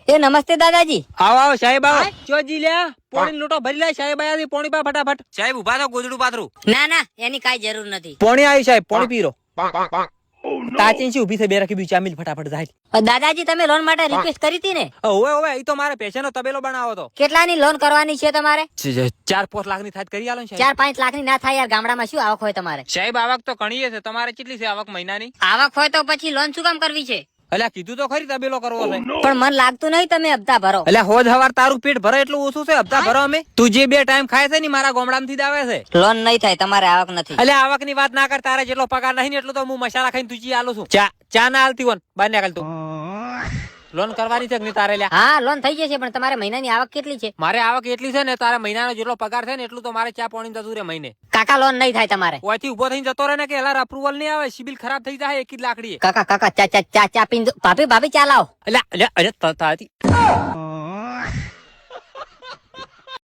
એ નમસ્તે દાદાજી. આવો આવો સાહેબ આવો. ચોજી લ્યા પોણી લોટો ભરી લે સાહેબ. આયા પોણી પા ફટાફટ. સાહેબ ઉભા થો ગોદડું પાથરું. ના ના એની કાઈ જરૂર નથી. પોણી આવી સાહેબ પોણી પીરો. તાચીન ઉભી થઈ બે રાખી બી ચામીલ ફટાફટ જાય. દાદાજી તમે લોન માટે રિક્વેસ્ટ કરી હતી ને? ઓવે ઓવે ઈ તો મારે પૈસાનો તબેલો બનાવો તો. કેટલાની લોન કરવાની છે તમારે? 4-5 લાખની થાય કરી આલો ને સાહેબ. 4-5 લાખની ના થાય યાર, ગામડામાં શું આવક હોય તમારે? સાહેબ આવક તો ઘણી છે. તમારે કેટલી છે આવક મહિનાની? આવક હોય તો પછી લોન શું કામ કરવી છે? અલ્યા કીધું તો ખરી તબેલો કરવો છે. પણ મન લાગતું નહીં તમે હપ્તા ભરો. અલ્યા હોજ હવાર તારું પેટ ભરે એટલું ઓછું છે હપ્તા ભરો અમે? તું જે 2 ટાઈમ ખાય છે ને મારા ગામડામાંથી જ આવે છે. લોન નહીં થાય, તમારે આવક નથી. અલ્યા આવક ની વાત ના કર. તારે જેટલો પગાર નહીં ને એટલું તો હું મસાલા ખાઈને તુજી આલું છું. ચા ના આલતી હોન બહાર નીકળ તું. લોન કરવાની છે કે નહીં તારે? લ્યા હા લોન થઈ જશે, પણ તમારે મહિનાની આવક કેટલી છે? મારે આવક એટલી છે ને તારે મહિનાનો જેટલો પગાર છે ને એટલું તો મારે ચા પાણી જતું રે મહિને. કાકા લોન નહીં થાય તમારે. ઓયથી ઉભો થઈને જતો રહે ને કે એલા અપ્રુવલ નહીં આવે, સિબિલ ખરાબ થઈ જાય 1 લાકડી. કાકા ચા પીન દો. ભાભી ચા લાવો. અલ્યા અરે